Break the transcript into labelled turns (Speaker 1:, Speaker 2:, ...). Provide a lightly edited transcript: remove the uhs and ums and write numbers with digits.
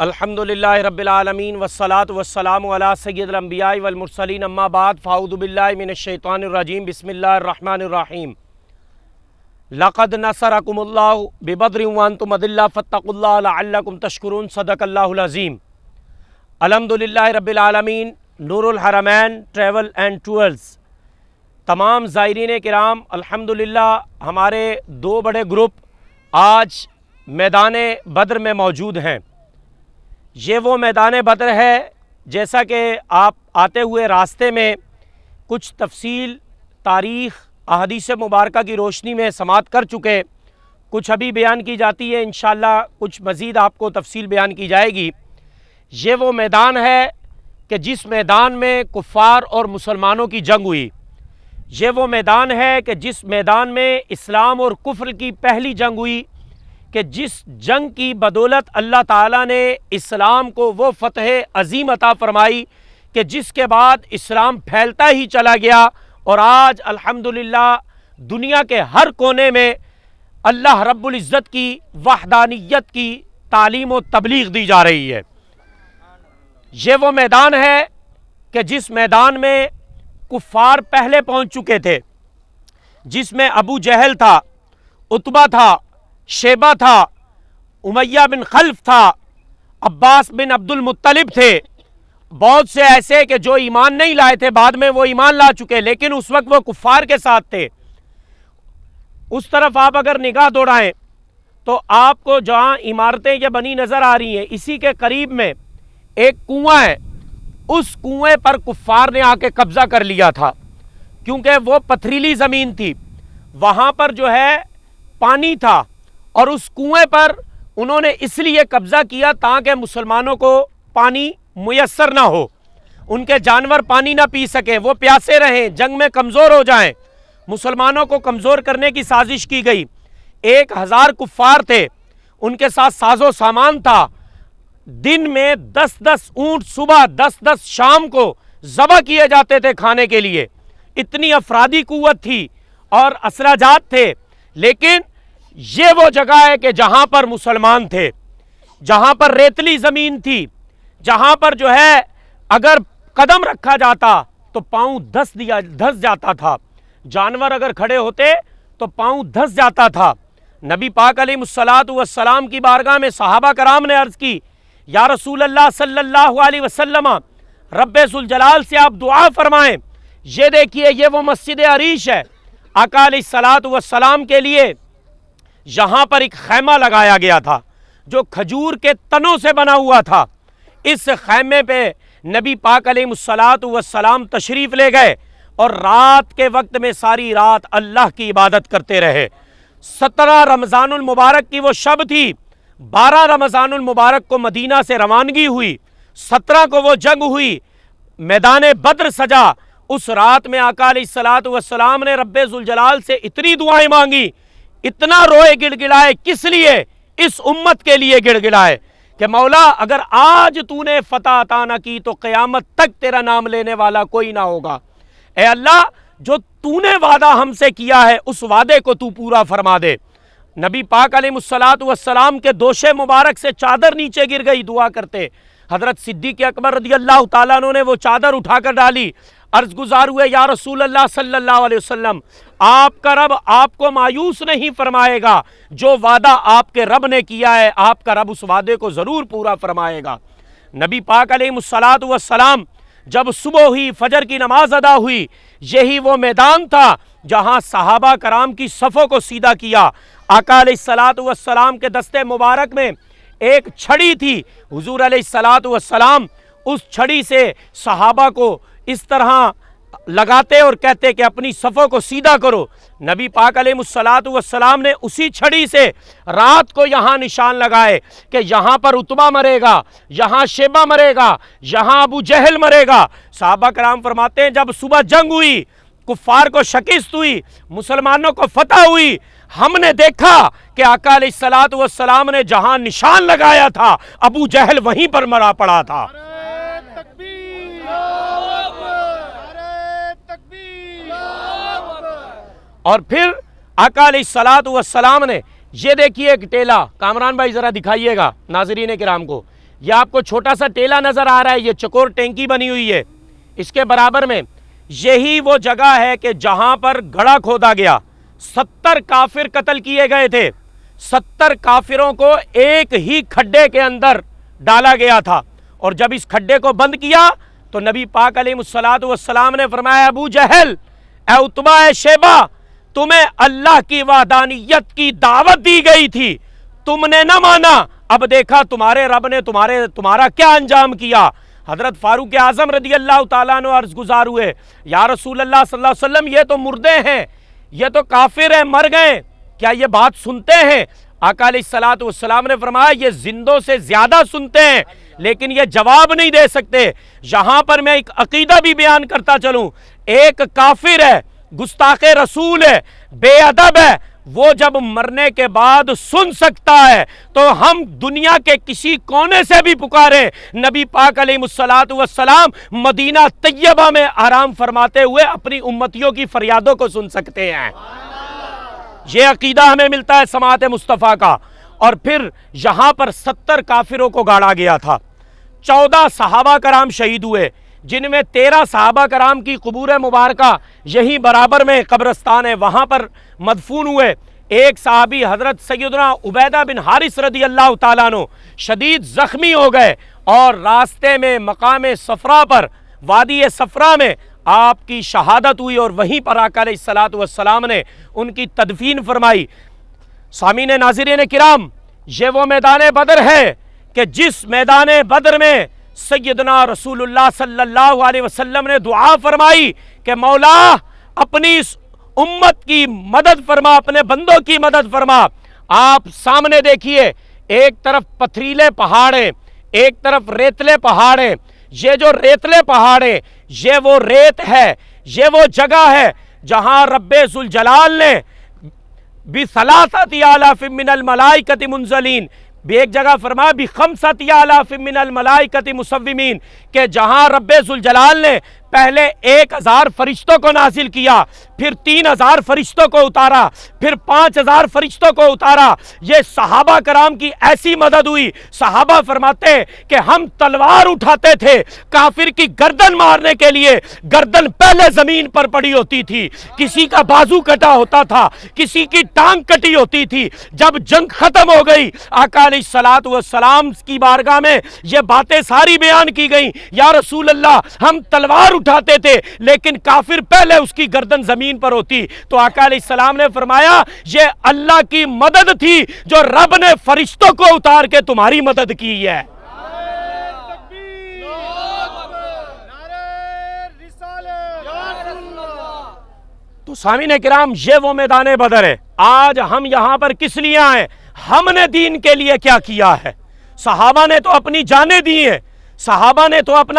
Speaker 1: الحمدللہ رب العالمین والصلاة والسلام علی سید الانبیاء والمرسلین اما بعد فاعوذ باللہ من الشیطان الرجیم بسم اللہ الرحمن الرحیم لقد نصرکم اللہ ببدر وانتم اذلہ فاتقوا اللہ لعلکم تشکرون صدق اللہ العظیم۔ الحمدللہ رب العالمین، نور الحرمین ٹریول اینڈ ٹورز، تمام زائرین کرام، الحمدللہ ہمارے دو بڑے گروپ آج میدان بدر میں موجود ہیں۔ یہ وہ میدان بدر ہے جیسا کہ آپ آتے ہوئے راستے میں کچھ تفصیل، تاریخ، احادیث مبارکہ کی روشنی میں سماعت کر چکے، کچھ ابھی بیان کی جاتی ہے، انشاءاللہ کچھ مزید آپ کو تفصیل بیان کی جائے گی۔ یہ وہ میدان ہے کہ جس میدان میں کفار اور مسلمانوں کی جنگ ہوئی۔ یہ وہ میدان ہے کہ جس میدان میں اسلام اور کفر کی پہلی جنگ ہوئی، کہ جس جنگ کی بدولت اللہ تعالیٰ نے اسلام کو وہ فتح عظیم عطا فرمائی کہ جس کے بعد اسلام پھیلتا ہی چلا گیا، اور آج الحمدللہ دنیا کے ہر کونے میں اللہ رب العزت کی وحدانیت کی تعلیم و تبلیغ دی جا رہی ہے۔ یہ وہ میدان ہے کہ جس میدان میں کفار پہلے پہنچ چکے تھے، جس میں ابو جہل تھا، عتبہ تھا، شیبہ تھا، امیہ بن خلف تھا، عباس بن عبد المطلب تھے، بہت سے ایسے کہ جو ایمان نہیں لائے تھے، بعد میں وہ ایمان لا چکے، لیکن اس وقت وہ کفار کے ساتھ تھے۔ اس طرف آپ اگر نگاہ دوڑائیں تو آپ کو جہاں عمارتیں یہ بنی نظر آ رہی ہیں، اسی کے قریب میں ایک کنواں ہے۔ اس کنویں پر کفار نے آ کے قبضہ کر لیا تھا، کیونکہ وہ پتھریلی زمین تھی، وہاں پر جو ہے پانی تھا، اور اس کنویں پر انہوں نے اس لیے قبضہ کیا تاکہ مسلمانوں کو پانی میسر نہ ہو، ان کے جانور پانی نہ پی سکیں، وہ پیاسے رہیں، جنگ میں کمزور ہو جائیں۔ مسلمانوں کو کمزور کرنے کی سازش کی گئی۔ 1000 کفار تھے، ان کے ساتھ ساز و سامان تھا، دن میں 10 اونٹ صبح 10 شام کو ذبح کیے جاتے تھے کھانے کے لیے، اتنی افرادی قوت تھی اور اسلحہ جات تھے۔ لیکن یہ وہ جگہ ہے کہ جہاں پر مسلمان تھے، جہاں پر ریتلی زمین تھی، جہاں پر جو ہے اگر قدم رکھا جاتا تو پاؤں دھس جاتا تھا، جانور اگر کھڑے ہوتے تو پاؤں دھس جاتا تھا۔ نبی پاک علیہ الصلوۃ والسلام کی بارگاہ میں صحابہ کرام نے عرض کی، یا رسول اللہ صلی اللہ علیہ وسلم، رب ذوالجلال سے آپ دعا فرمائیں۔ یہ دیکھیے، یہ وہ مسجد عریش ہے، آقا علیہ الصلوۃ والسلام کے لیے یہاں پر ایک خیمہ لگایا گیا تھا جو کھجور کے تنوں سے بنا ہوا تھا۔ اس خیمے پہ نبی پاک علیہ الصلوۃ والسلام تشریف لے گئے اور رات کے وقت میں ساری رات اللہ کی عبادت کرتے رہے۔ 17 رمضان المبارک کی وہ شب تھی، 12 رمضان المبارک کو مدینہ سے روانگی ہوئی، 17 کو وہ جنگ ہوئی، میدان بدر سجا۔ اس رات میں آقا علیہ الصلوۃ والسلام نے رب ذوالجلال سے اتنی دعائیں مانگی، اتنا روئے، گڑ گڑائے، کس لیے؟ اس امت کے لیے گڑ گڑائے کہ مولا اگر آج تو نے فتح عطا نہ کی تو قیامت تک تیرا نام لینے والا کوئی نہ ہوگا۔ اے اللہ، جو تو نے وعدہ ہم سے کیا ہے اس وعدے کو تو پورا فرما دے۔ نبی پاک علیہ الصلوۃ والسلام کے دوش مبارک سے چادر نیچے گر گئی دعا کرتے، حضرت صدیق اکبر رضی اللہ تعالیٰ عنہ نے وہ چادر اٹھا کر ڈالی، عرض گزار ہوئے، یا رسول اللہ صلی اللہ علیہ وسلم، آپ کا رب آپ کو مایوس نہیں فرمائے گا، جو وعدہ آپ کے رب نے کیا ہے آپ کا رب اس وعدے کو ضرور پورا فرمائے گا۔ نبی پاک علیہ الصلوۃ والسلام جب صبح ہوئی، فجر کی نماز ادا ہوئی، یہی وہ میدان تھا جہاں صحابہ کرام کی صفوں کو سیدھا کیا۔ آقا علیہ الصلوۃ والسلام کے دستے مبارک میں ایک چھڑی تھی، حضور علیہ الصلوۃ والسلام اس چھڑی سے صحابہ کو اس طرح لگاتے اور کہتے کہ اپنی صفوں کو سیدھا کرو۔ نبی پاک علیہ الصلوۃ والسلام نے اسی چھڑی سے رات کو یہاں نشان لگائے کہ یہاں پر عتبہ مرے گا، یہاں شیبہ مرے گا، یہاں ابو جہل مرے گا۔ صحابہ کرام فرماتے ہیں جب صبح جنگ ہوئی، کفار کو شکست ہوئی، مسلمانوں کو فتح ہوئی، ہم نے دیکھا کہ آقا علیہ الصلوۃ والسلام نے جہاں نشان لگایا تھا ابو جہل وہیں پر مرا پڑا تھا۔ اور پھر آقا علیہ الصلوۃ والسلام نے، یہ دیکھیے ایک ٹیلا، کامران بھائی ذرا دکھائیے گا ناظرین کرام کو، یہ آپ کو چھوٹا سا ٹیلا نظر آ رہا ہے، یہ چکور ٹینکی بنی ہوئی ہے، اس کے برابر میں یہی وہ جگہ ہے کہ جہاں پر گڑھا کھودا گیا، 70 کافر قتل کیے گئے تھے، 70 کافروں کو ایک ہی کھڈے کے اندر ڈالا گیا تھا، اور جب اس کھڈے کو بند کیا تو نبی پاک علیہ الصلوۃ والسلام نے فرمایا، ابو جہل، اے عتبہ، اے شیبہ، تمہیں اللہ کی وحدانیت کی دعوت دی گئی تھی، تم نے نہ مانا، اب دیکھا تمہارے رب نے تمہارا کیا انجام کیا۔ حضرت فاروق اعظم رضی اللہ تعالیٰ عنہ عرض گزار ہوئے، یا رسول اللہ صلی اللہ علیہ وسلم، یہ تو مردے ہیں، یہ تو کافر ہیں، مر گئے، کیا یہ بات سنتے ہیں؟ آقا علیہ الصلوۃ والسلام نے فرمایا، یہ زندوں سے زیادہ سنتے ہیں لیکن یہ جواب نہیں دے سکتے۔ یہاں پر میں ایک عقیدہ بھی بیان کرتا چلوں، ایک کافر ہے، گستاخ رسول ہے، بے ادب ہے، وہ جب مرنے کے بعد سن سکتا ہے تو ہم دنیا کے کسی کونے سے بھی پکارے، نبی پاک علیہ الصلوۃ والسلام مدینہ طیبہ میں آرام فرماتے ہوئے اپنی امتیوں کی فریادوں کو سن سکتے ہیں۔ یہ عقیدہ ہمیں ملتا ہے سماعت مصطفیٰ کا۔ اور پھر یہاں پر 70 کافروں کو گاڑا گیا تھا، 14 صحابہ کرام شہید ہوئے، جن میں 13 صحابہ کرام کی قبور مبارکہ یہی برابر میں قبرستان ہے، وہاں پر مدفون ہوئے۔ ایک صحابی حضرت سیدنا عبیدہ بن حارث رضی اللہ تعالیٰ عنہ شدید زخمی ہو گئے، اور راستے میں مقام صفرا پر، وادی صفرا میں آپ کی شہادت ہوئی، اور وہیں پر آقا علیہ الصلوۃ والسلام نے ان کی تدفین فرمائی۔ سامعین ناظرین کرام، یہ وہ میدان بدر ہے کہ جس میدان بدر میں سیدنا رسول اللہ صلی اللہ علیہ وسلم نے دعا فرمائی کہ مولا اپنی اس امت کی مدد فرما، اپنے بندوں کی مدد فرما۔ آپ سامنے دیکھیے، ایک طرف پتھریلے پہاڑ ہیں، ایک طرف ریتلے پہاڑ ہیں۔ یہ جو ریتلے پہاڑ ہیں، یہ وہ ریت ہے، یہ وہ جگہ ہے جہاں رب ذوالجلال نے بِثَلَاثَةِ آلَافٍ مِّنَ الْمَلَائِكَةِ مُنزَلِينَ، بھی ایک جگہ فرمایا بِخَمْسَةِ آلَافٍ مِّنَ الْمَلَائِكَةِ مُصَوِّمِينَ، کہ جہاں رب ذوالجلال نے پہلے 1000 فرشتوں کو نازل کیا، پھر 3000 فرشتوں کو اتارا، پھر 5000 فرشتوں کو اتارا۔ یہ صحابہ کرام کی ایسی مدد ہوئی، صحابہ فرماتے کہ ہم تلوار اٹھاتے تھے کافر کی گردن مارنے کے لیے، گردن پہلے زمین پر پڑی ہوتی تھی، کسی کا بازو کٹا ہوتا تھا، کسی کی ٹانگ کٹی ہوتی تھی۔ جب جنگ ختم ہو گئی، آقا علیہ الصلوۃ والسلام کی بارگاہ میں یہ باتیں ساری بیان کی گئیں، یا رسول اللہ، ہم تلوار اٹھاتے تھے لیکن کافر پہلے اس کی گردن زمین پر ہوتی۔ تو آقا علیہ السلام نے فرمایا، یہ اللہ کی مدد تھی جو رب نے فرشتوں کو اتار کے تمہاری مدد کی ہے۔ تو سامعین کرام، یہ وہ میدان بدر ہے۔ آج ہم یہاں پر کس لیے آئے؟ ہم نے دین کے لیے کیا کیا ہے؟ صحابہ نے تو اپنی جانیں دی ہیں، صحابہ نے تو اپنا